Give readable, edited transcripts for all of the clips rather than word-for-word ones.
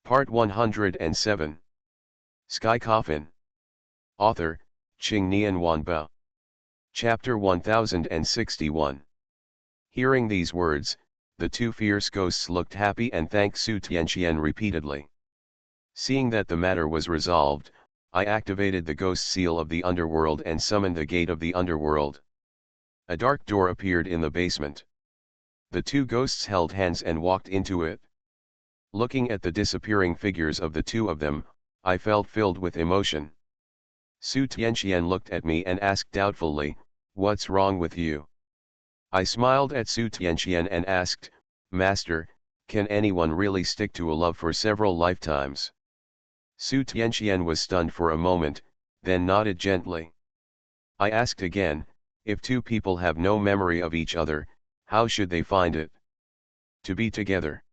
Part 107. Sky Coffin. Author, Ching Nian Wanba. Chapter 1061. Hearing these words, the two fierce ghosts looked happy and thanked Su Tianqian repeatedly. Seeing that the matter was resolved, I activated the ghost seal of the underworld and summoned the gate of the underworld. A dark door appeared in the basement. The two ghosts held hands and walked into it. Looking at the disappearing figures of the two of them, I felt filled with emotion. Su Tianqian looked at me and asked doubtfully, "What's wrong with you?" I smiled at Su Tianqian and asked, "Master, can anyone really stick to a love for several lifetimes?" Su Tianqian was stunned for a moment, then nodded gently. I asked again, "If two people have no memory of each other, how should they find it? To be together."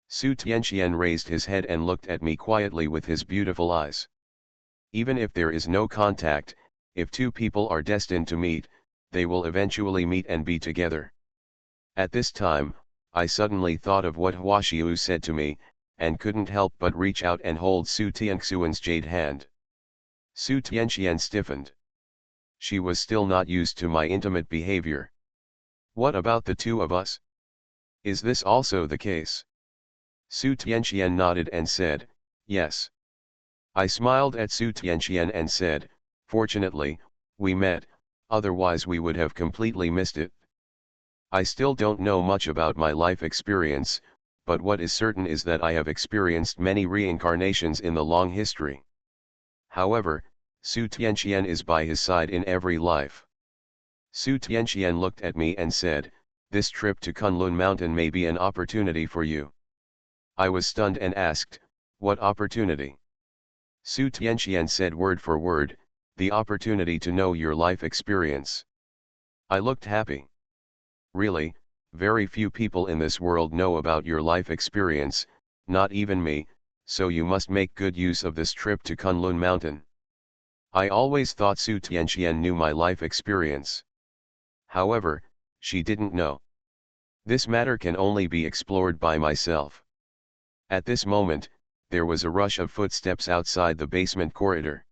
Su Tianqian raised his head and looked at me quietly with his beautiful eyes. Even if there is no contact, if two people are destined to meet, they will eventually meet and be together. At this time, I suddenly thought of what Hua Xiu said to me, and couldn't help but reach out and hold Su Tianxian's jade hand. Su Tianqian stiffened. She was still not used to my intimate behavior. "What about the two of us? Is this also the case?" Su Tianqian nodded and said, "Yes." I smiled at Su Tianqian and said, "Fortunately, we met, otherwise we would have completely missed it. I still don't know much about my life experience, but what is certain is that I have experienced many reincarnations in the long history. However, Su Tianqian is by his side in every life." Su Tianqian looked at me and said, "This trip to Kunlun Mountain may be an opportunity for you." I was stunned and asked, "What opportunity?" Su Tianqian said word for word, "The opportunity to know your life experience." I looked happy. "Really, very few people in this world know about your life experience, not even me, so you must make good use of this trip to Kunlun Mountain." I always thought Su Tianqian knew my life experience. However, she didn't know. This matter can only be explored by myself. At this moment, there was a rush of footsteps outside the basement corridor.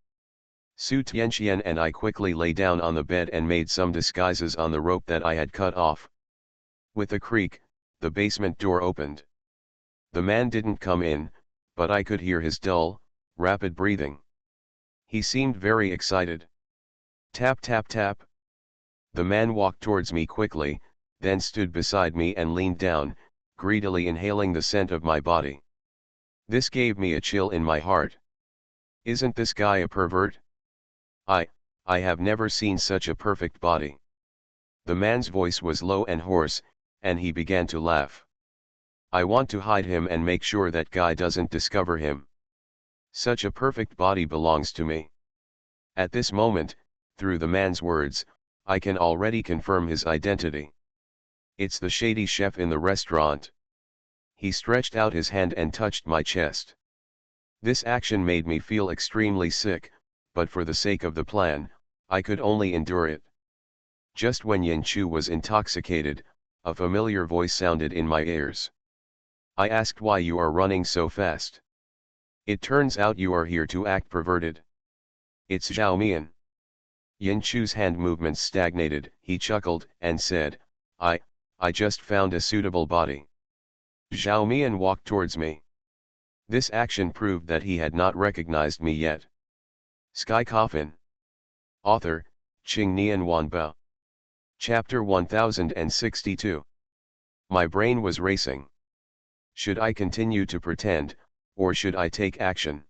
Su Tianqian and I quickly lay down on the bed and made some disguises on the rope that I had cut off. With a creak, the basement door opened. The man didn't come in, but I could hear his dull, rapid breathing. He seemed very excited. Tap tap tap. The man walked towards me quickly, then stood beside me and leaned down, greedily inhaling the scent of my body. This gave me a chill in my heart. Isn't this guy a pervert? I have never seen such a perfect body. The man's voice was low and hoarse, and he began to laugh. I want to hide him and make sure that guy doesn't discover him. Such a perfect body belongs to me. At this moment, through the man's words, I can already confirm his identity. It's the shady chef in the restaurant. He stretched out his hand and touched my chest. This action made me feel extremely sick, but for the sake of the plan, I could only endure it. Just when Yin Chu was intoxicated, a familiar voice sounded in my ears. I asked why you are running so fast. It turns out you are here to act perverted. It's Zhao Mian. Yin Chu's hand movements stagnated. He chuckled and said, I just found a suitable body." Zhao Mian walked towards me. This action proved that he had not recognized me yet. Sky Coffin. Author, Ching Nian Wanba. Chapter 1062. My brain was racing. Should I continue to pretend, or should I take action?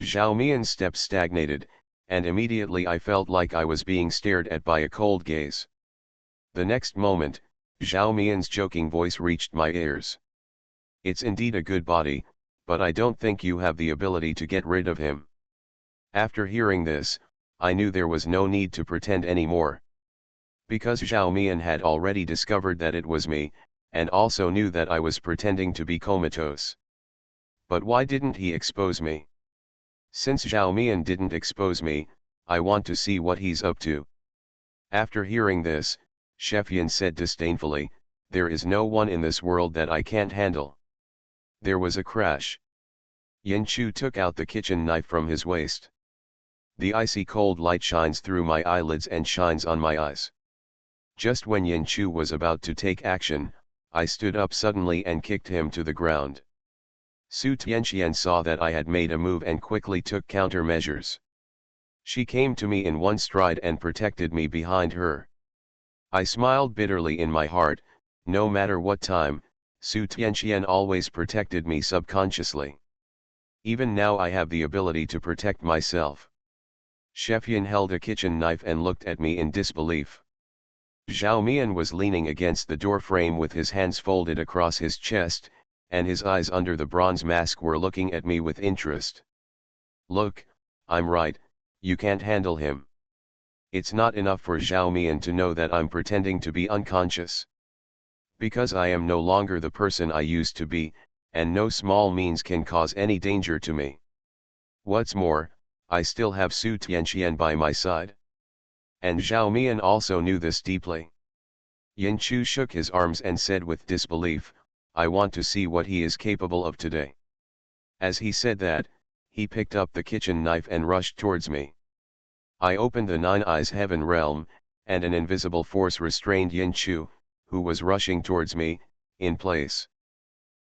Zhao Mian's steps stagnated, and immediately I felt like I was being stared at by a cold gaze. The next moment, Zhao Mian's joking voice reached my ears. "It's indeed a good body, but I don't think you have the ability to get rid of him." After hearing this, I knew there was no need to pretend anymore. Because Zhao Mian had already discovered that it was me, and also knew that I was pretending to be comatose. But why didn't he expose me? Since Zhao Mian didn't expose me, I want to see what he's up to. After hearing this, Chef Yin said disdainfully, "There is no one in this world that I can't handle." There was a crash. Yin Chu took out the kitchen knife from his waist. The icy cold light shines through my eyelids and shines on my eyes. Just when Yin Chu was about to take action, I stood up suddenly and kicked him to the ground. Su Tianxian saw that I had made a move and quickly took countermeasures. She came to me in one stride and protected me behind her. I smiled bitterly in my heart. No matter what time, Su Tianxian always protected me subconsciously. Even now I have the ability to protect myself. Shefian held a kitchen knife and looked at me in disbelief. Zhao Mian was leaning against the door frame with his hands folded across his chest, and his eyes under the bronze mask were looking at me with interest. Look, I'm right, you can't handle him. It's not enough for Zhao Mian to know that I'm pretending to be unconscious. Because I am no longer the person I used to be, and no small means can cause any danger to me. What's more, I still have Su Tianxian by my side. And Zhao Mian also knew this deeply. Yin Chu shook his arms and said with disbelief, I want to see what he is capable of today. As he said that, he picked up the kitchen knife and rushed towards me. I opened the Nine Eyes Heaven realm, and an invisible force restrained Yin Chu, who was rushing towards me, in place.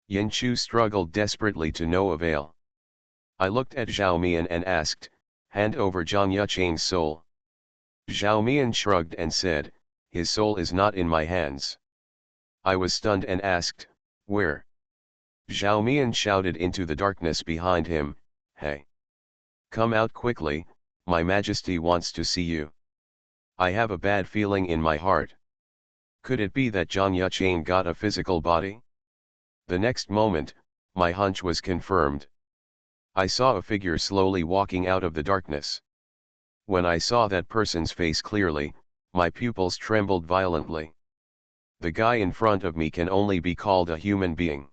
Yin Chu struggled desperately to no avail. I looked at Zhao Mian and asked, hand over Zhang Yucheng's soul. Zhao Mian shrugged and said, his soul is not in my hands. I was stunned and asked, where? Zhao Mian shouted into the darkness behind him, hey! Come out quickly, my majesty wants to see you. I have a bad feeling in my heart. Could it be that Zhang Yucheng got a physical body? The next moment, my hunch was confirmed. I saw a figure slowly walking out of the darkness. When I saw that person's face clearly, my pupils trembled violently. The guy in front of me can only be called a human being.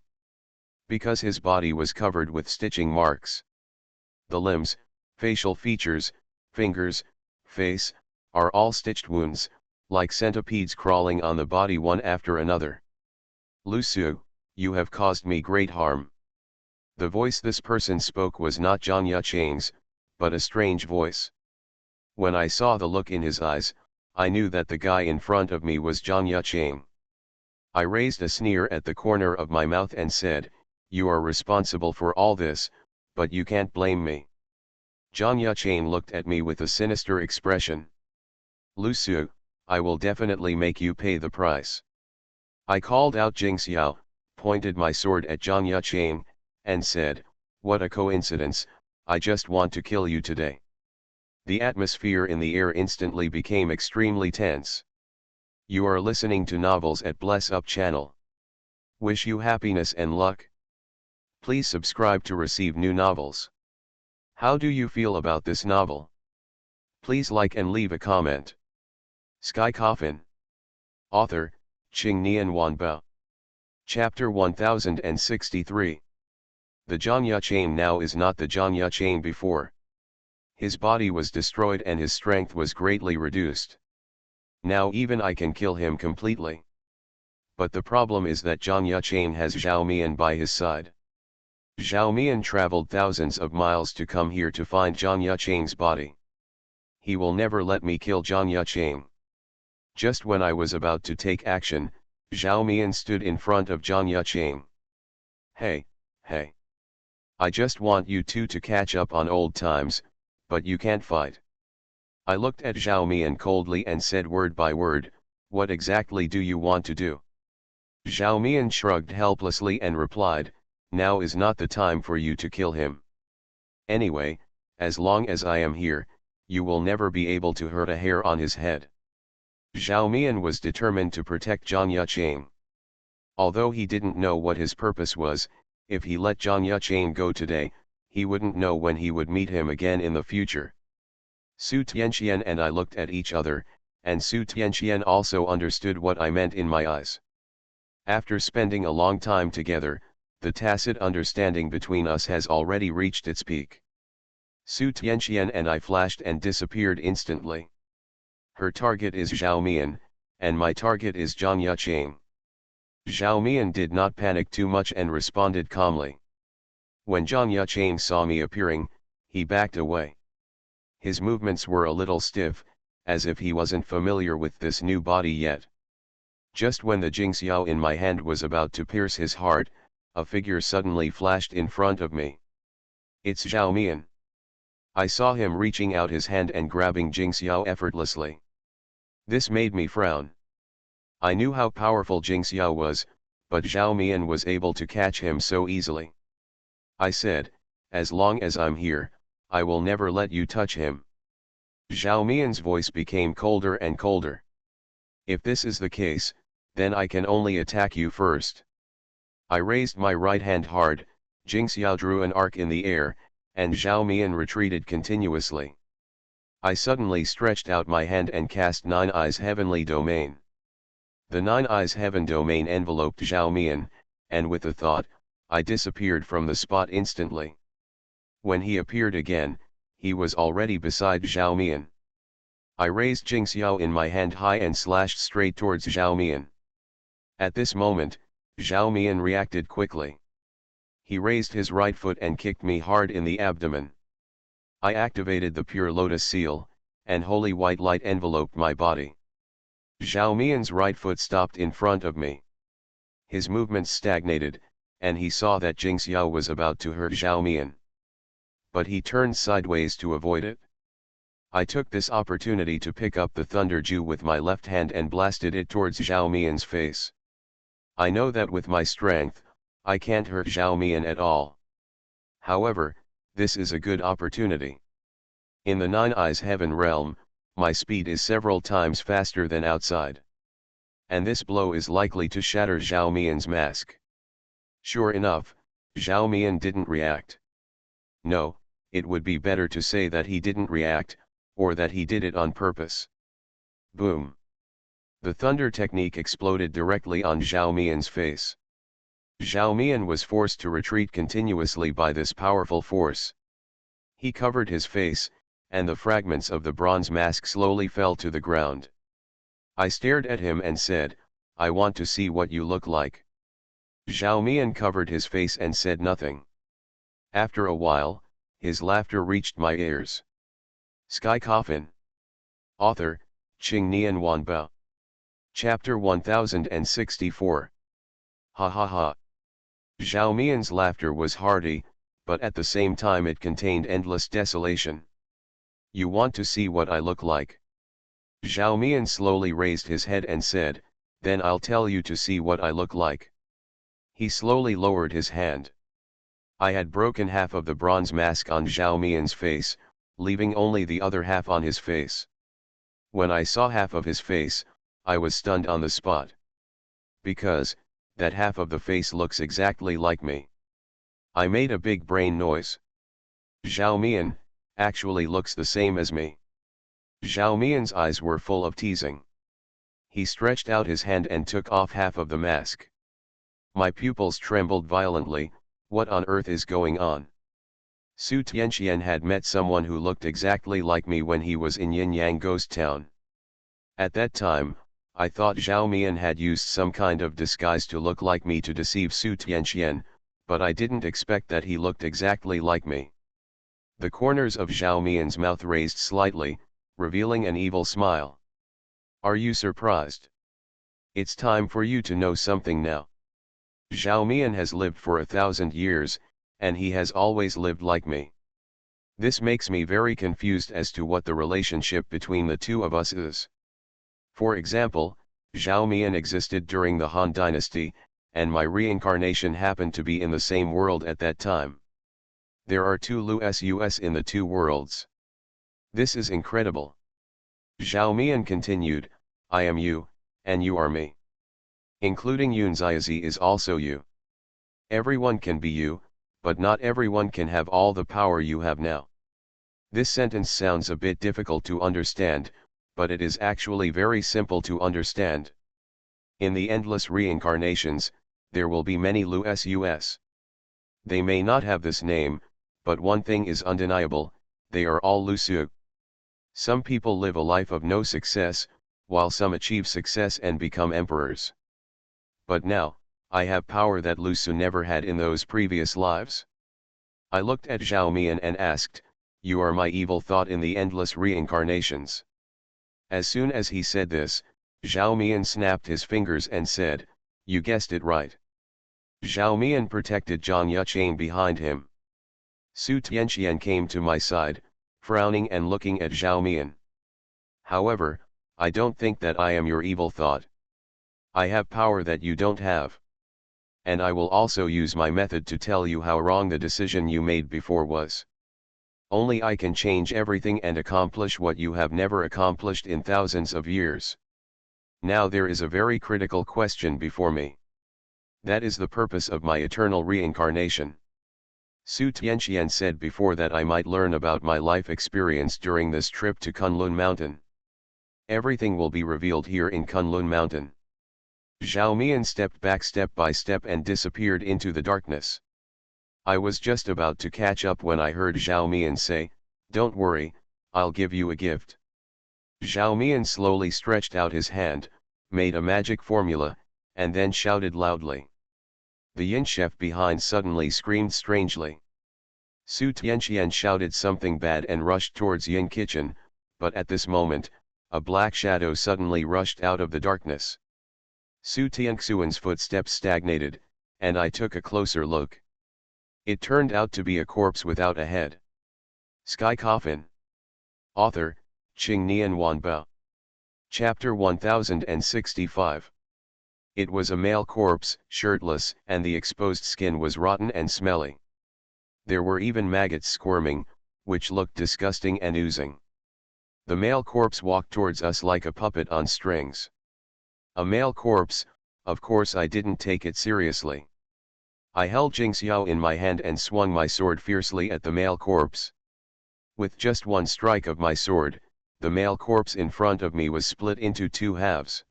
Because his body was covered with stitching marks. The limbs, facial features, fingers, face, are all stitched wounds, like centipedes crawling on the body one after another. Lu Su, you have caused me great harm. The voice this person spoke was not Zhang Yucheng's, but a strange voice. When I saw the look in his eyes, I knew that the guy in front of me was Zhang Yucheng. I raised a sneer at the corner of my mouth and said, you are responsible for all this, but you can't blame me. Zhang Yucheng looked at me with a sinister expression. Lu Su, I will definitely make you pay the price. I called out Jingxiao, pointed my sword at Zhang Yucheng, and said, what a coincidence, I just want to kill you today. The atmosphere in the air instantly became extremely tense. You are listening to Novels at Bless Up channel. Wish you happiness and luck. Please subscribe to receive new novels. How do you feel about this novel? Please like and leave a comment. Sky Coffin. Author, Qing Nian Wanba. Chapter 1063. The Zhang Yucheng now is not the Zhang Yucheng before. His body was destroyed and his strength was greatly reduced. Now even I can kill him completely. But the problem is that Zhang Yucheng has Zhao Mian by his side. Zhao Mian traveled thousands of miles to come here to find Zhang Yucheng's body. He will never let me kill Zhang Yucheng. Just when I was about to take action, Zhao Mian stood in front of Zhang Yucheng. Hey, hey. I just want you two to catch up on old times, but you can't fight. I looked at Zhao Mian coldly and said word by word, what exactly do you want to do? Zhao Mian shrugged helplessly and replied, now is not the time for you to kill him. Anyway, as long as I am here, you will never be able to hurt a hair on his head. Zhao Mian was determined to protect Zhang Yucheng. Although he didn't know what his purpose was, if he let Zhang Yucheng go today, he wouldn't know when he would meet him again in the future. Su Tianxian and I looked at each other, and Su Tianxian also understood what I meant in my eyes. After spending a long time together, the tacit understanding between us has already reached its peak. Su Tianxian and I flashed and disappeared instantly. Her target is Zhao Mian, and my target is Zhang Yucheng. Zhao Mian did not panic too much and responded calmly. When Zhang Yuchang saw me appearing, he backed away. His movements were a little stiff, as if he wasn't familiar with this new body yet. Just when the Jingxiao in my hand was about to pierce his heart, a figure suddenly flashed in front of me. It's Zhao Mian. I saw him reaching out his hand and grabbing Jingxiao effortlessly. This made me frown. I knew how powerful Jingxiao was, but Zhao Mian was able to catch him so easily. I said, as long as I'm here, I will never let you touch him. Zhao Mian's voice became colder and colder. If this is the case, then I can only attack you first. I raised my right hand hard, Jingxiao drew an arc in the air, and Zhao Mian retreated continuously. I suddenly stretched out my hand and cast Nine Eyes Heavenly Domain. The Nine Eyes Heaven Domain enveloped Zhao Mian, and with a thought, I disappeared from the spot instantly. When he appeared again, he was already beside Zhao Mian. I raised Jingxiao in my hand high and slashed straight towards Zhao Mian. At this moment, Zhao Mian reacted quickly. He raised his right foot and kicked me hard in the abdomen. I activated the Pure Lotus Seal, and holy white light enveloped my body. Zhao Mian's right foot stopped in front of me. His movements stagnated, and he saw that Jingxiao was about to hurt Zhao Mian. But he turned sideways to avoid it. I took this opportunity to pick up the Thunder Dew with my left hand and blasted it towards Zhao Mian's face. I know that with my strength, I can't hurt Zhao Mian at all. However, this is a good opportunity. In the Nine Eyes Heaven realm, my speed is several times faster than outside. And this blow is likely to shatter Zhao Mian's mask. Sure enough, Zhao Mian didn't react. No, it would be better to say that he didn't react, or that he did it on purpose. Boom! The thunder technique exploded directly on Zhao Mian's face. Zhao Mian was forced to retreat continuously by this powerful force. He covered his face, and the fragments of the bronze mask slowly fell to the ground. I stared at him and said, I want to see what you look like. Zhao Mian covered his face and said nothing. After a while, his laughter reached my ears. Sky Coffin. Author, Qing Nian Wanbao. Chapter 1064. Ha ha ha. Zhao Mian's laughter was hearty, but at the same time it contained endless desolation. You want to see what I look like? Zhao Mian slowly raised his head and said, then I'll tell you to see what I look like. He slowly lowered his hand. I had broken half of the bronze mask on Zhao Mian's face, leaving only the other half on his face. When I saw half of his face, I was stunned on the spot. Because, that half of the face looks exactly like me. I made a big brain noise. Zhao Mian actually looks the same as me. Zhao Mian's eyes were full of teasing. He stretched out his hand and took off half of the mask. My pupils trembled violently. What on earth is going on? Su Tianxian had met someone who looked exactly like me when he was in Yin Yang Ghost Town. At that time, I thought Zhao Mian had used some kind of disguise to look like me to deceive Su Tianxian, but I didn't expect that he looked exactly like me. The corners of Zhao Mian's mouth raised slightly, revealing an evil smile. Are you surprised? It's time for you to know something now. Zhao Mian has lived for 1,000 years, and he has always lived like me. This makes me very confused as to what the relationship between the two of us is. For example, Zhao Mian existed during the Han Dynasty, and my reincarnation happened to be in the same world at that time. There are two Lusus in the two worlds. This is incredible. Zhao Mian continued, I am you, and you are me. Including Yunziazi is also you. Everyone can be you, but not everyone can have all the power you have now. This sentence sounds a bit difficult to understand, but it is actually very simple to understand. In the endless reincarnations, there will be many Lusus. They may not have this name, but one thing is undeniable, they are all Lusu. Some people live a life of no success, while some achieve success and become emperors. But now, I have power that Lusu never had in those previous lives. I looked at Zhao Mian and asked, "You are my evil thought in the endless reincarnations." As soon as he said this, Zhao Mian snapped his fingers and said, "You guessed it right." Zhao Mian protected Zhang Yuqian behind him. Su Tianxian came to my side, frowning and looking at Zhao Mian. "However, I don't think that I am your evil thought. I have power that you don't have. And I will also use my method to tell you how wrong the decision you made before was. Only I can change everything and accomplish what you have never accomplished in thousands of years. Now there is a very critical question before me. That is the purpose of my eternal reincarnation." Su Tianxian said before that I might learn about my life experience during this trip to Kunlun Mountain. Everything will be revealed here in Kunlun Mountain. Zhao Mian stepped back step by step and disappeared into the darkness. I was just about to catch up when I heard Zhao Mian say, "Don't worry, I'll give you a gift." Zhao Mian slowly stretched out his hand, made a magic formula, and then shouted loudly. The yin chef behind suddenly screamed strangely. Su Tianxian shouted something bad and rushed towards Yin kitchen, but at this moment, a black shadow suddenly rushed out of the darkness. Su Tianxian's footsteps stagnated, and I took a closer look. It turned out to be a corpse without a head. Sky Coffin. Author, Qing Nian Wanbao. Chapter 1065. It was a male corpse, shirtless, and the exposed skin was rotten and smelly. There were even maggots squirming, which looked disgusting and oozing. The male corpse walked towards us like a puppet on strings. A male corpse, of course I didn't take it seriously. I held Jingxiao in my hand and swung my sword fiercely at the male corpse. With just one strike of my sword, the male corpse in front of me was split into two halves.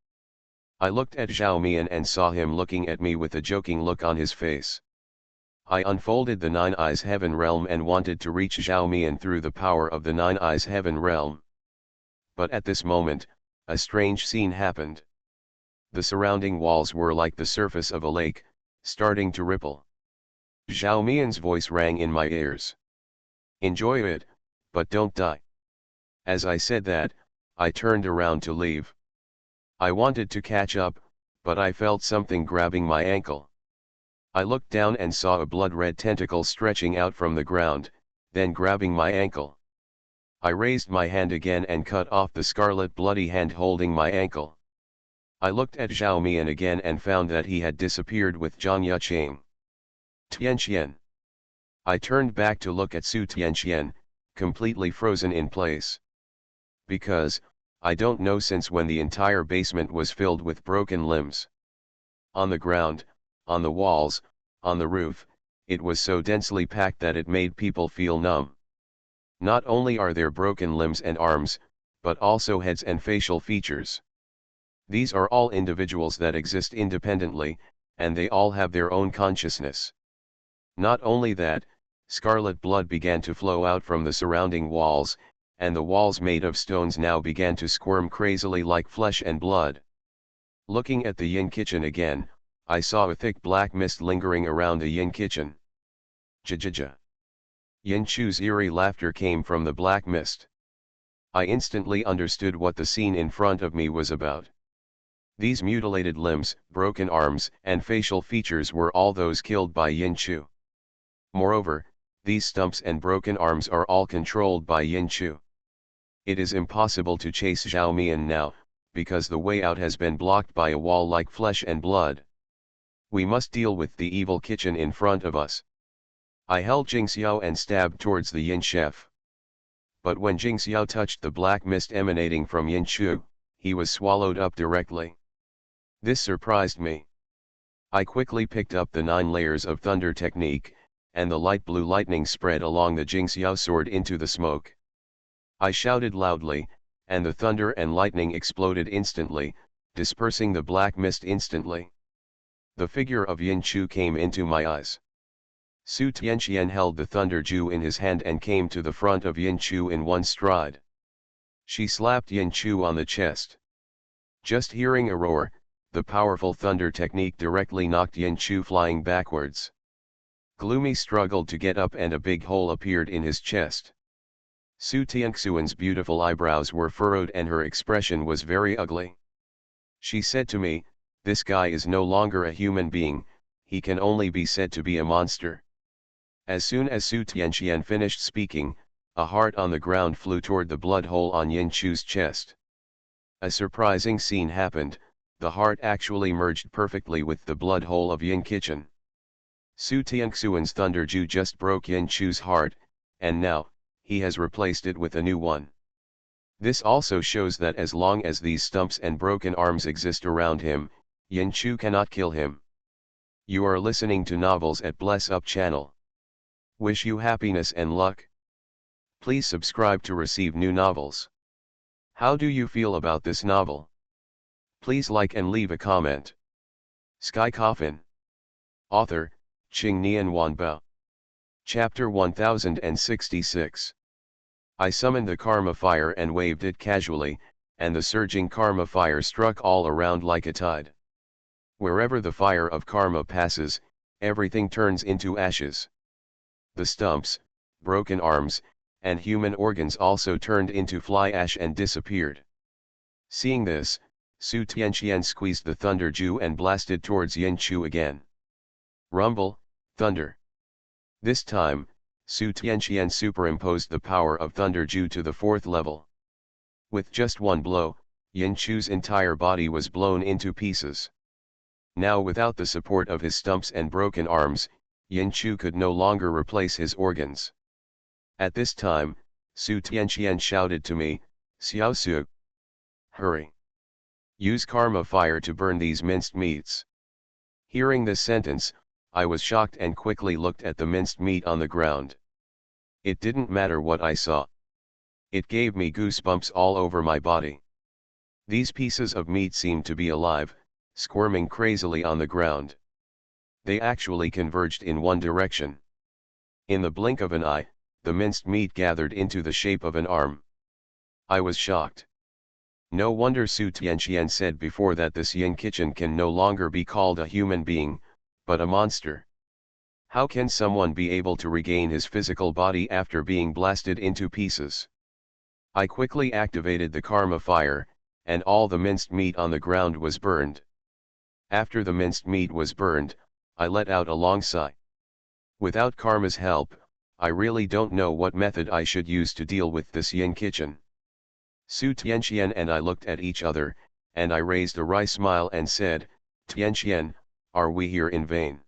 I looked at Zhao Mian and saw him looking at me with a joking look on his face. I unfolded the Nine Eyes Heaven Realm and wanted to reach Zhao Mian through the power of the Nine Eyes Heaven Realm. But at this moment, a strange scene happened. The surrounding walls were like the surface of a lake, starting to ripple. Zhao Mian's voice rang in my ears. "Enjoy it, but don't die." As I said that, I turned around to leave. I wanted to catch up, but I felt something grabbing my ankle. I looked down and saw a blood-red tentacle stretching out from the ground, then grabbing my ankle. I raised my hand again and cut off the scarlet bloody hand holding my ankle. I looked at Zhao Mian again and found that he had disappeared with Zhang Yuqian. Tianxian. I turned back to look at Su Tianxian, completely frozen in place. Because, I don't know since when the entire basement was filled with broken limbs. On the ground, on the walls, on the roof, it was so densely packed that it made people feel numb. Not only are there broken limbs and arms, but also heads and facial features. These are all individuals that exist independently, and they all have their own consciousness. Not only that, scarlet blood began to flow out from the surrounding walls, and the walls made of stones now began to squirm crazily like flesh and blood. Looking at the yin kitchen again, I saw a thick black mist lingering around the yin kitchen. Jajaja. Yin Chu's eerie laughter came from the black mist. I instantly understood what the scene in front of me was about. These mutilated limbs, broken arms, and facial features were all those killed by Yin Chu. Moreover, these stumps and broken arms are all controlled by Yin Chu. It is impossible to chase Zhao Mian now, because the way out has been blocked by a wall like flesh and blood. We must deal with the evil kitchen in front of us. I held Jingxiao and stabbed towards the Yin chef. But when Jingxiao touched the black mist emanating from Yin Chu, he was swallowed up directly. This surprised me. I quickly picked up the 9 layers of thunder technique, and the light blue lightning spread along the Jingxiao sword into the smoke. I shouted loudly, and the thunder and lightning exploded instantly, dispersing the black mist instantly. The figure of Yin Chu came into my eyes. Su Tianxian held the thunder ju in his hand and came to the front of Yin Chu in one stride. She slapped Yin Chu on the chest. Just hearing a roar, the powerful thunder technique directly knocked Yin Chu flying backwards. Gloomy struggled to get up and a big hole appeared in his chest. Su Tianxuan's beautiful eyebrows were furrowed and her expression was very ugly. She said to me, "This guy is no longer a human being, he can only be said to be a monster." As soon as Su Tianxian finished speaking, a heart on the ground flew toward the blood hole on Yin Chu's chest. A surprising scene happened, the heart actually merged perfectly with the blood hole of Yin Qichen. Su Tianxuan's Thunder Ju just broke Yin Chu's heart, and now, he has replaced it with a new one. This also shows that as long as these stumps and broken arms exist around him, Yin Chu cannot kill him. You are listening to Novels at Bless Up channel. Wish you happiness and luck. Please subscribe to receive new novels. How do you feel about this novel? Please like and leave a comment. Sky Coffin. Author, Qing Nian Wanbao. Chapter 1066. I summoned the karma fire and waved it casually, and the surging karma fire struck all around like a tide. Wherever the fire of karma passes, everything turns into ashes. The stumps, broken arms, and human organs also turned into fly ash and disappeared. Seeing this, Su Tianxian squeezed the Thunder Ju and blasted towards Yin Chu again. Rumble, thunder. This time, Su Tianxian superimposed the power of Thunder Ju to the 4th level. With just one blow, Yin Chu's entire body was blown into pieces. Now without the support of his stumps and broken arms, Yin Chu could no longer replace his organs. At this time, Su Tianxian shouted to me, "Xiao Su! Hurry! Use karma fire to burn these minced meats." Hearing this sentence, I was shocked and quickly looked at the minced meat on the ground. It didn't matter what I saw. It gave me goosebumps all over my body. These pieces of meat seemed to be alive, squirming crazily on the ground. They actually converged in one direction. In the blink of an eye, the minced meat gathered into the shape of an arm. I was shocked. No wonder Su Tianxian said before that this Yin Qichen can no longer be called a human being, but a monster. How can someone be able to regain his physical body after being blasted into pieces? I quickly activated the karma fire, and all the minced meat on the ground was burned. After the minced meat was burned, I let out a long sigh. Without karma's help, I really don't know what method I should use to deal with this Yin Qichen. Su Tianxian and I looked at each other, and I raised a wry smile and said, "Tianxian, are we here in vain?"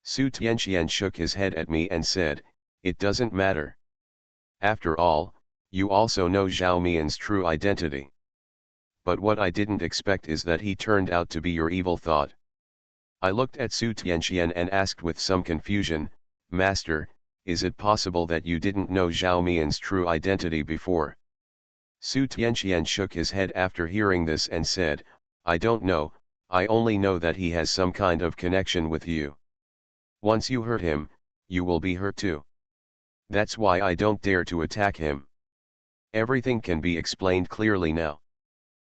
Su Tianxian shook his head at me and said, "It doesn't matter. After all, you also know Zhao Mian's true identity. But what I didn't expect is that he turned out to be your evil thought." I looked at Su Tianxian and asked with some confusion, "Master, is it possible that you didn't know Zhao Mian's true identity before?" Su Tianxian shook his head after hearing this and said, "I don't know, I only know that he has some kind of connection with you. Once you hurt him, you will be hurt too. That's why I don't dare to attack him. Everything can be explained clearly now.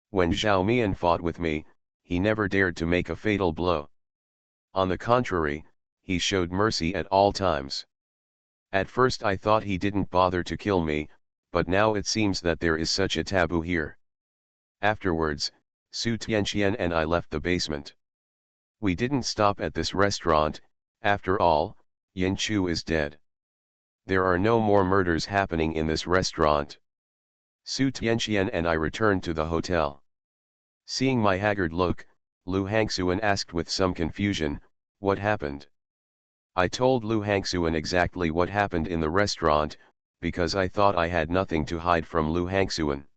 When Zhao Mian fought with me, he never dared to make a fatal blow. On the contrary, he showed mercy at all times. At first I thought he didn't bother to kill me, but now it seems that there is such a taboo here." Afterwards, Su Tianxian and I left the basement. We didn't stop at this restaurant. After all, Yin Chu is dead. There are no more murders happening in this restaurant. Su Tianxian and I returned to the hotel. Seeing my haggard look, Lu Hangxuan asked with some confusion, "What happened?" I told Lu Hangxuan exactly what happened in the restaurant, because I thought I had nothing to hide from Lu Hangxuan.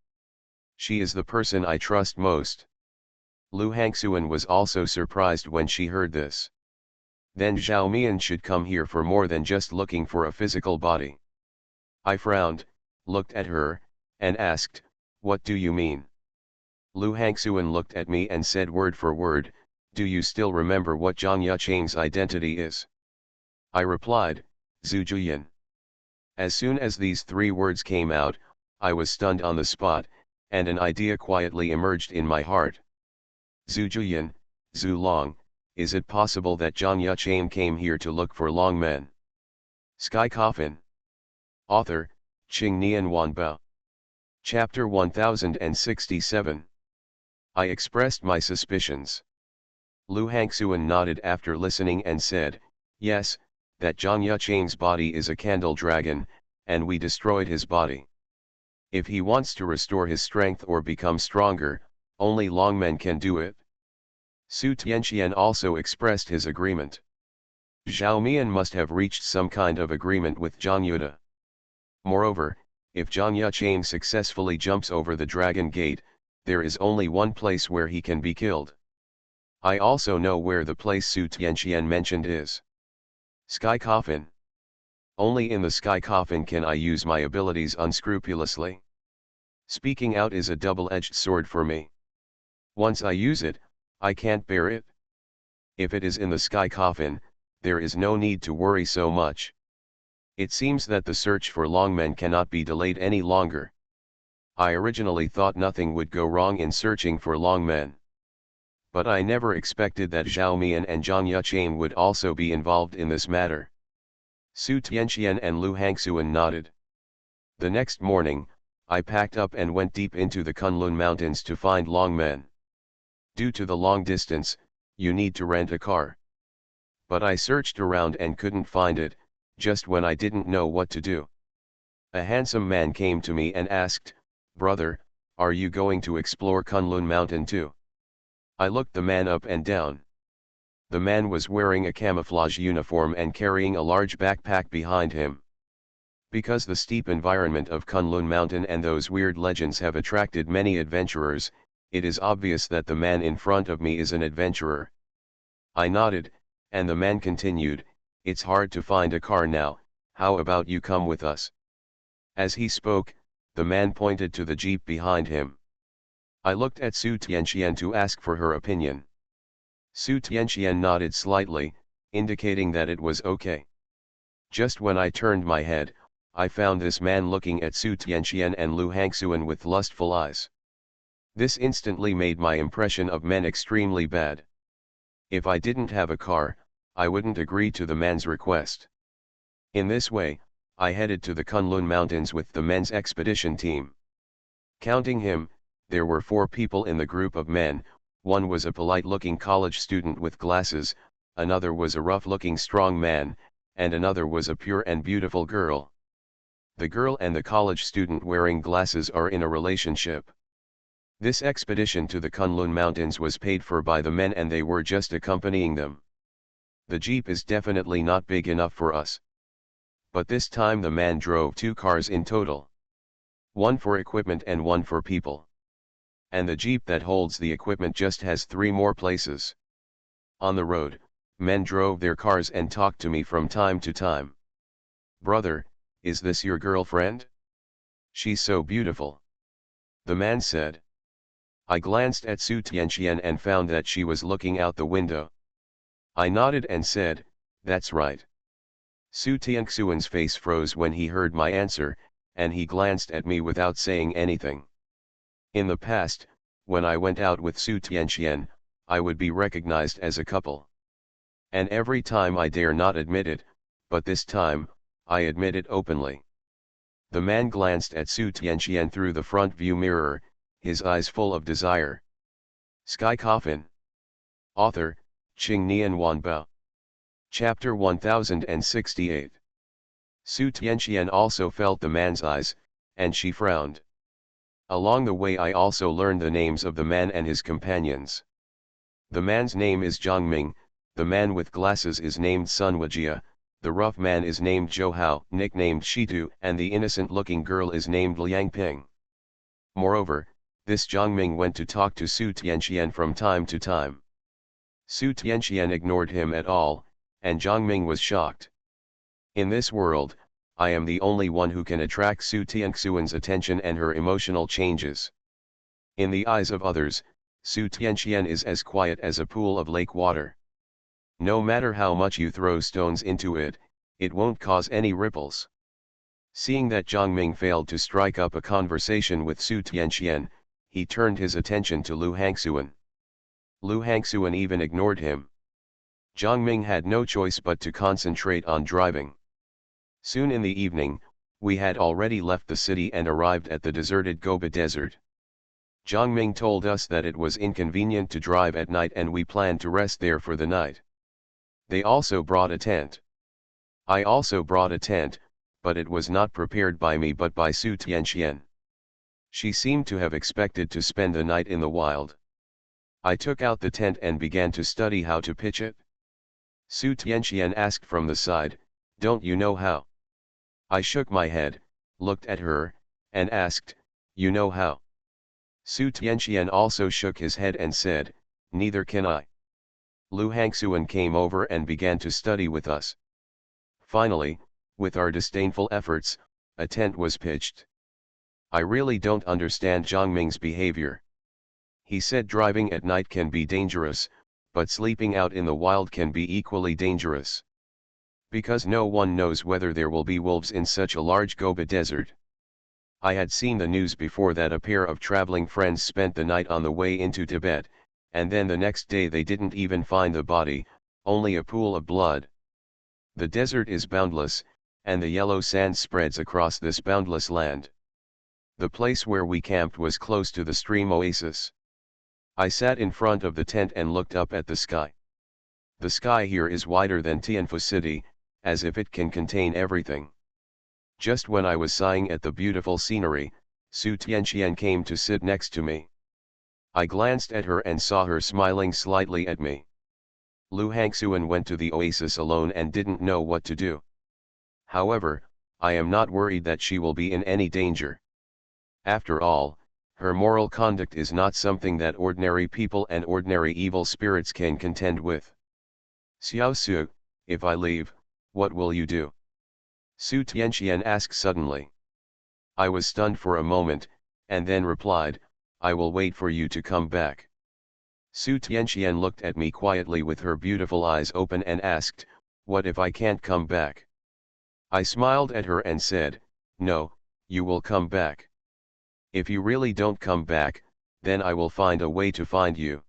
She is the person I trust most. Lu Hangxuan was also surprised when she heard this. Then Zhao Mian should come here for more than just looking for a physical body. I frowned, looked at her, and asked, "What do you mean?" Lu Hangxuan looked at me and said word for word, "Do you still remember what Zhang Yucheng's identity is?" I replied, "Zhu Juyan." As soon as these 3 words came out, I was stunned on the spot, and an idea quietly emerged in my heart. Zhu Juyan, Zhu Long, is it possible that Zhang Yuchain came here to look for long men? Sky Coffin. Author, Qing Nian Wanbao. Chapter 1067. I expressed my suspicions. Lu Hangxuan nodded after listening and said, yes, that Zhang Yuchain's body is a candle dragon, and we destroyed his body. If he wants to restore his strength or become stronger, only long men can do it. Su Tianqian also expressed his agreement. Zhao Mian must have reached some kind of agreement with Zhang Yude. Moreover, if Zhang Yuchain successfully jumps over the dragon gate, there is only one place where he can be killed. I also know where the place Su Tianqian mentioned is. Sky Coffin. Only in the Sky Coffin can I use my abilities unscrupulously. Speaking out is a double-edged sword for me. Once I use it, I can't bear it. If it is in the Sky Coffin, there is no need to worry so much. It seems that the search for long men cannot be delayed any longer. I originally thought nothing would go wrong in searching for long men. But I never expected that Zhao Mian and Zhang Yuchain would also be involved in this matter. Su Tianqian and Lu Hangxuan nodded. The next morning, I packed up and went deep into the Kunlun Mountains to find long men. Due to the long distance, you need to rent a car. But I searched around and couldn't find it, just when I didn't know what to do. A handsome man came to me and asked, "Brother, are you going to explore Kunlun Mountain too?" I looked the man up and down. The man was wearing a camouflage uniform and carrying a large backpack behind him. Because the steep environment of Kunlun Mountain and those weird legends have attracted many adventurers, it is obvious that the man in front of me is an adventurer. I nodded, and the man continued, "It's hard to find a car now, how about you come with us?" As he spoke, the man pointed to the jeep behind him. I looked at Su Tianqian to ask for her opinion. Su Tianqian nodded slightly, indicating that it was okay. Just when I turned my head, I found this man looking at Su Tianqian and Lu Hangxuan with lustful eyes. This instantly made my impression of men extremely bad. If I didn't have a car, I wouldn't agree to the man's request. In this way, I headed to the Kunlun Mountains with the men's expedition team. Counting him, there were 4 people in the group of men. One was a polite-looking college student with glasses, another was a rough-looking strong man, and another was a pure and beautiful girl. The girl and the college student wearing glasses are in a relationship. This expedition to the Kunlun Mountains was paid for by the men and they were just accompanying them. The jeep is definitely not big enough for us. But this time the man drove 2 cars in total. One for equipment and one for people. And the jeep that holds the equipment just has 3 more places. On the road, men drove their cars and talked to me from time to time. "Brother, is this your girlfriend? She's so beautiful," the man said. I glanced at Su Tianqian and found that she was looking out the window. I nodded and said, "That's right." Su Tianxian's face froze when he heard my answer, and he glanced at me without saying anything. In the past, when I went out with Su Tianqian, I would be recognized as a couple. And every time I dare not admit it, but this time, I admit it openly. The man glanced at Su Tianqian through the front view mirror, his eyes full of desire. Sky Coffin. Author, Qing Nian Wanbao. Chapter 1068. Su Tianqian also felt the man's eyes, and she frowned. Along the way I also learned the names of the man and his companions. The man's name is Zhang Ming, the man with glasses is named Sun Wajia, the rough man is named Zhou Hao, nicknamed Shitu, and the innocent-looking girl is named Liang Ping. Moreover, this Zhang Ming went to talk to Su Tianqian from time to time. Su Tianqian ignored him at all, and Zhang Ming was shocked. In this world, I am the only one who can attract Su Tianxian's attention and her emotional changes. In the eyes of others, Su Tianqian is as quiet as a pool of lake water. No matter how much you throw stones into it, it won't cause any ripples. Seeing that Zhang Ming failed to strike up a conversation with Su Tianqian, he turned his attention to Lu Hangxuan. Lu Hangxuan even ignored him. Jiangming had no choice but to concentrate on driving. Soon in the evening, we had already left the city and arrived at the deserted Gobi Desert. Jiangming told us that it was inconvenient to drive at night and we planned to rest there for the night. They also brought a tent. I also brought a tent, but it was not prepared by me but by Su Tianxian. She seemed to have expected to spend the night in the wild. I took out the tent and began to study how to pitch it. Su Tianxian asked from the side, "Don't you know how?" I shook my head, looked at her, and asked, "You know how?" Su Tianxian also shook his head and said, "Neither can I." Lu Hangxuan came over and began to study with us. Finally, with our disdainful efforts, a tent was pitched. I really don't understand Jiangming's behavior. He said driving at night can be dangerous, but sleeping out in the wild can be equally dangerous. Because no one knows whether there will be wolves in such a large Gobi desert. I had seen the news before that a pair of traveling friends spent the night on the way into Tibet, and then the next day they didn't even find the body, only a pool of blood. The desert is boundless, and the yellow sand spreads across this boundless land. The place where we camped was close to the stream oasis. I sat in front of the tent and looked up at the sky. The sky here is wider than Tianfu City, as if it can contain everything. Just when I was sighing at the beautiful scenery, Su Tianxian came to sit next to me. I glanced at her and saw her smiling slightly at me. Lu Hangxuan went to the oasis alone and didn't know what to do. However, I am not worried that she will be in any danger. After all, her moral conduct is not something that ordinary people and ordinary evil spirits can contend with. "Xiao Su, if I leave, what will you do?" Su Tianxian asked suddenly. I was stunned for a moment, and then replied, "I will wait for you to come back." Su Tianxian looked at me quietly with her beautiful eyes open and asked, "What if I can't come back?" I smiled at her and said, "No, you will come back. If you really don't come back, then I will find a way to find you.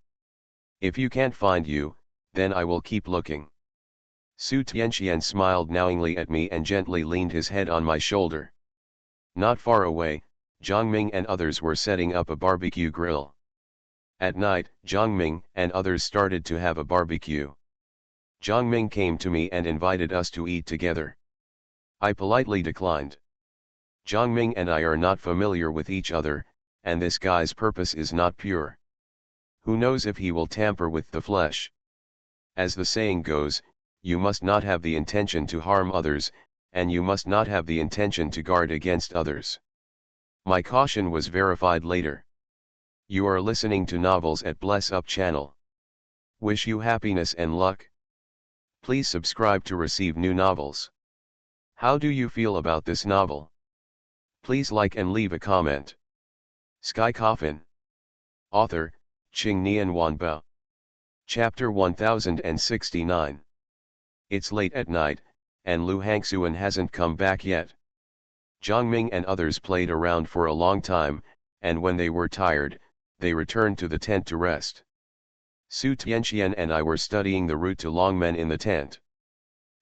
If you can't find you, then I will keep looking." Su Tianxian smiled knowingly at me and gently leaned his head on my shoulder. Not far away, Jiangming and others were setting up a barbecue grill. At night, Jiangming and others started to have a barbecue. Jiangming came to me and invited us to eat together. I politely declined. Jiangming and I are not familiar with each other, and this guy's purpose is not pure. Who knows if he will tamper with the flesh? As the saying goes, you must not have the intention to harm others, and you must not have the intention to guard against others. My caution was verified later. You are listening to Novels at Bless Up channel. Wish you happiness and luck. Please subscribe to receive new novels. How do you feel about this novel? Please like and leave a comment. Sky Coffin. Author, Qingnian Wanbao. Chapter 1069. It's late at night, and Lu Hangxuan hasn't come back yet. Jiangming and others played around for a long time, and when they were tired, they returned to the tent to rest. Su Tianxian and I were studying the route to Longmen in the tent.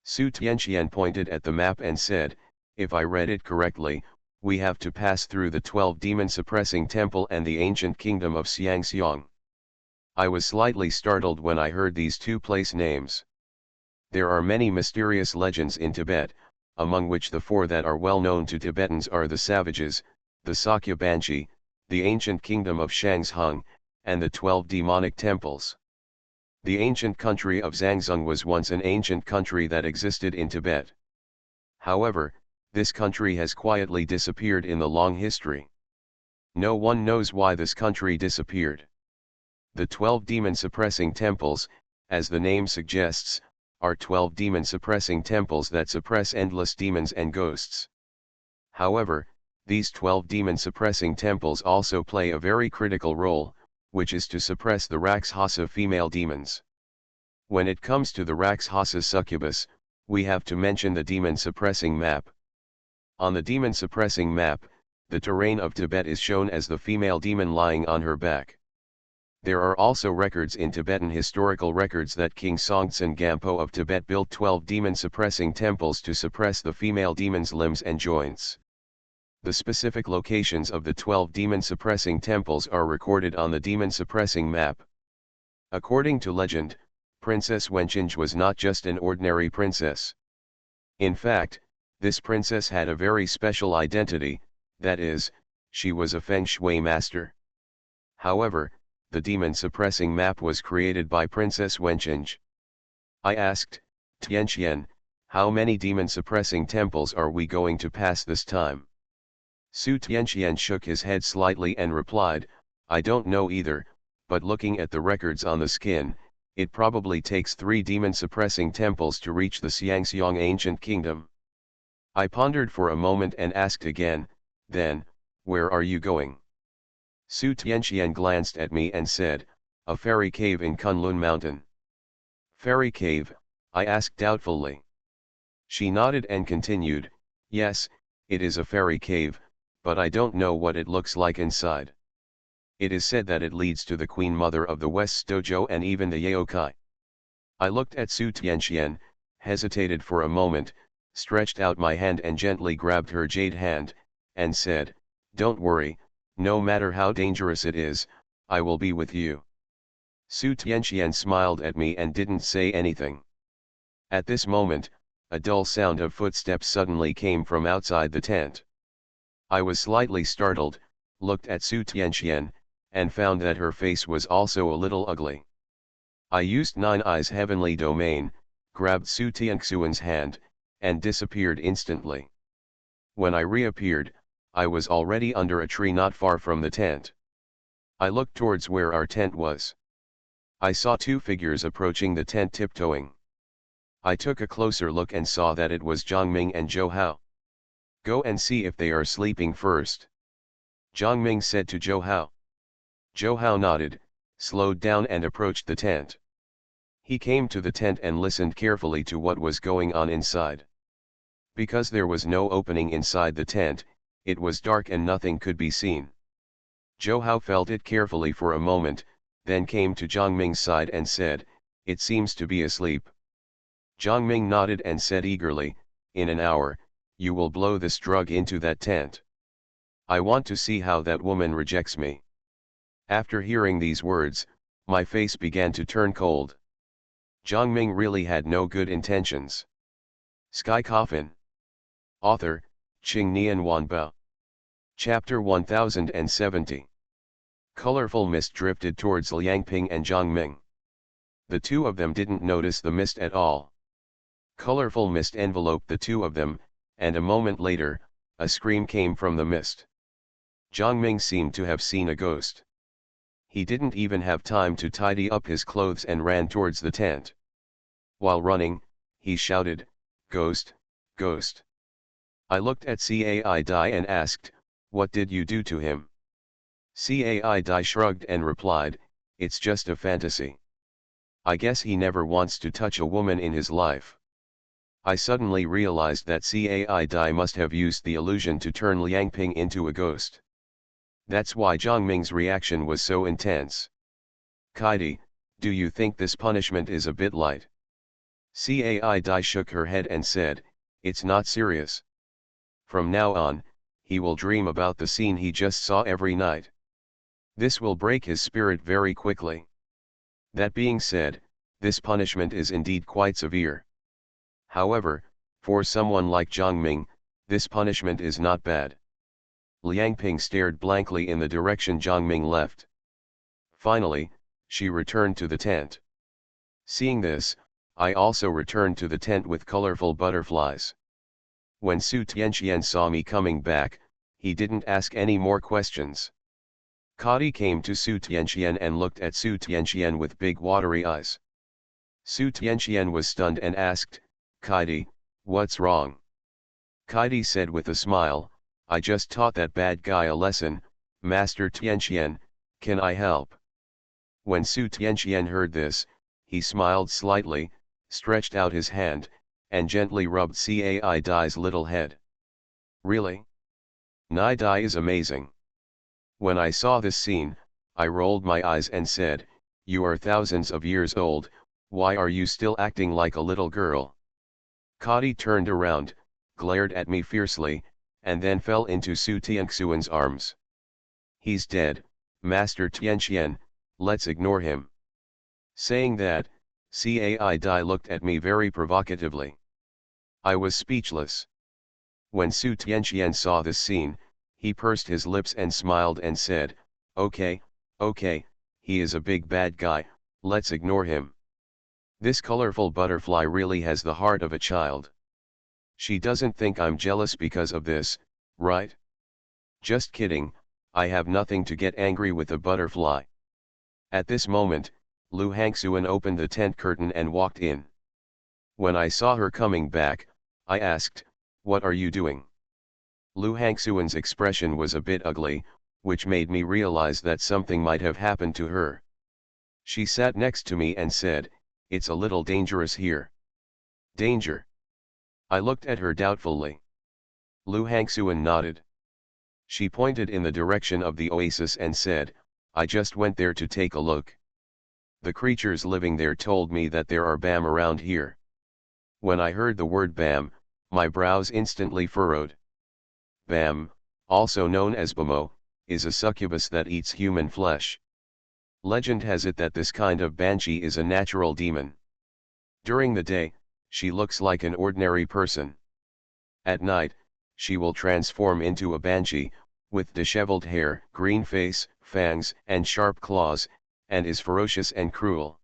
Su Tianxian pointed at the map and said, "If I read it correctly, we have to pass through the 12 demon-suppressing temple and the ancient kingdom of Xiangxiang." I was slightly startled when I heard these two place names. There are many mysterious legends in Tibet, among which the 4 that are well known to Tibetans are the Savages, the Sakya Banshee, the ancient kingdom of Shangzhung, and the 12 demonic temples. The ancient country of Zhangzhung was once an ancient country that existed in Tibet. However, this country has quietly disappeared in the long history. No one knows why this country disappeared. The 12 demon-suppressing temples, as the name suggests, are 12 demon-suppressing temples that suppress endless demons and ghosts. However, these 12 demon-suppressing temples also play a very critical role, which is to suppress the Rakshasa female demons. When it comes to the Rakshasa succubus, we have to mention the demon-suppressing map. On the demon-suppressing map, the terrain of Tibet is shown as the female demon lying on her back. There are also records in Tibetan historical records that King Songtsen Gampo of Tibet built 12 demon-suppressing temples to suppress the female demon's limbs and joints. The specific locations of the 12 demon-suppressing temples are recorded on the demon-suppressing map. According to legend, Princess Wenqing was not just an ordinary princess. In fact, this princess had a very special identity, that is, she was a feng shui master. However, the demon-suppressing map was created by Princess Wenqing. I asked, Tianqian, how many demon-suppressing temples are we going to pass this time? Su Tianqian shook his head slightly and replied, I don't know either, but looking at the records on the skin, it probably takes 3 demon-suppressing temples to reach the Xiangxiang ancient kingdom. I pondered for a moment and asked again, then, where are you going? Su Tianqian glanced at me and said, a fairy cave in Kunlun Mountain. Fairy cave? I asked doubtfully. She nodded and continued, yes, it is a fairy cave, but I don't know what it looks like inside. It is said that it leads to the Queen Mother of the West Dojo and even the Yaokai. I looked at Su Tianqian, hesitated for a moment, stretched out my hand and gently grabbed her jade hand, and said, don't worry, no matter how dangerous it is, I will be with you. Su Tianqian smiled at me and didn't say anything. At this moment, a dull sound of footsteps suddenly came from outside the tent. I was slightly startled, looked at Su Tianqian, and found that her face was also a little ugly. I used Nine Eyes Heavenly Domain, grabbed Su Tianxian's hand, and disappeared instantly. When I reappeared, I was already under a tree not far from the tent. I looked towards where our tent was. I saw 2 figures approaching the tent tiptoeing. I took a closer look and saw that it was Zhang and Zhou Hao. Go and see if they are sleeping first, Zhang Ming said to Zhou Hao. Zhou Hao nodded, slowed down and approached the tent. He came to the tent and listened carefully to what was going on inside. Because there was no opening inside the tent, it was dark and nothing could be seen. Zhou Hao felt it carefully for a moment, then came to Zhang Ming's side and said, it seems to be asleep. Zhang Ming nodded and said eagerly, in an hour, you will blow this drug into that tent. I want to see how that woman rejects me. After hearing these words, my face began to turn cold. Zhang Ming really had no good intentions. Sky Coffin. Author, Qing Nian Wanbao. Chapter 1070. Colorful mist drifted towards Liang Ping and Zhang Ming. The 2 of them didn't notice the mist at all. Colorful mist enveloped the 2 of them, and a moment later, a scream came from the mist. Zhang Ming seemed to have seen a ghost. He didn't even have time to tidy up his clothes and ran towards the tent. While running, he shouted, Ghost, ghost. I looked at Cai Dai and asked, what did you do to him? Cai Dai shrugged and replied, it's just a fantasy. I guess he never wants to touch a woman in his life. I suddenly realized that Cai Dai must have used the illusion to turn Liang Ping into a ghost. That's why Zhang Ming's reaction was so intense. Kaidi, do you think this punishment is a bit light? Cai Dai shook her head and said, it's not serious. From now on, he will dream about the scene he just saw every night. This will break his spirit very quickly. That being said, this punishment is indeed quite severe. However, for someone like Zhang Ming, this punishment is not bad. Liang Ping stared blankly in the direction Zhang Ming left. Finally, she returned to the tent. Seeing this, I also returned to the tent with colorful butterflies. When Su Tianqian saw me coming back, he didn't ask any more questions. Kadi came to Su Tianqian and looked at Su Tianqian with big watery eyes. Su Tianqian was stunned and asked, Kaidi, what's wrong? Kaidi said with a smile, I just taught that bad guy a lesson, Master Tianqian, can I help? When Su Tianqian heard this, he smiled slightly, stretched out his hand, and gently rubbed Cai Dai's little head. Really? Nai Dai is amazing. When I saw this scene, I rolled my eyes and said, "You are thousands of years old, why are you still acting like a little girl?" Kadi turned around, glared at me fiercely, and then fell into Su Tianxuan's arms. "He's dead, Master Tianxian, let's ignore him." Saying that, Cai Dai looked at me very provocatively. I was speechless. When Su Tianxian saw this scene, he pursed his lips and smiled and said, okay, he is a big bad guy, let's ignore him. This colorful butterfly really has the heart of a child. She doesn't think I'm jealous because of this, right? Just kidding, I have nothing to get angry with a butterfly. At this moment, Lu Hangxuan opened the tent curtain and walked in. When I saw her coming back, I asked, "What are you doing?" Lu Hangxuan's expression was a bit ugly, which made me realize that something might have happened to her. She sat next to me and said, "It's a little dangerous here." "Danger?" I looked at her doubtfully. Lu Hangxuan nodded. She pointed in the direction of the oasis and said, "I just went there to take a look. The creatures living there told me that there are BAM around here." When I heard the word BAM, my brows instantly furrowed. BAM, also known as Bamo, is a succubus that eats human flesh. Legend has it that this kind of banshee is a natural demon. During the day, she looks like an ordinary person. At night, she will transform into a banshee, with disheveled hair, green face, fangs, and sharp claws, and is ferocious and cruel.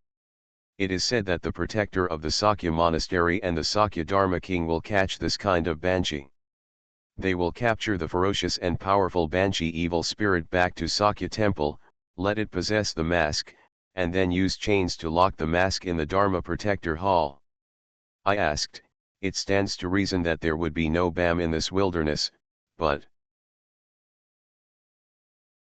It is said that the protector of the Sakya monastery and the Sakya Dharma king will catch this kind of banshee. They will capture the ferocious and powerful banshee evil spirit back to Sakya temple, let it possess the mask, and then use chains to lock the mask in the Dharma protector hall. I asked, "It stands to reason that there would be no BAM in this wilderness, but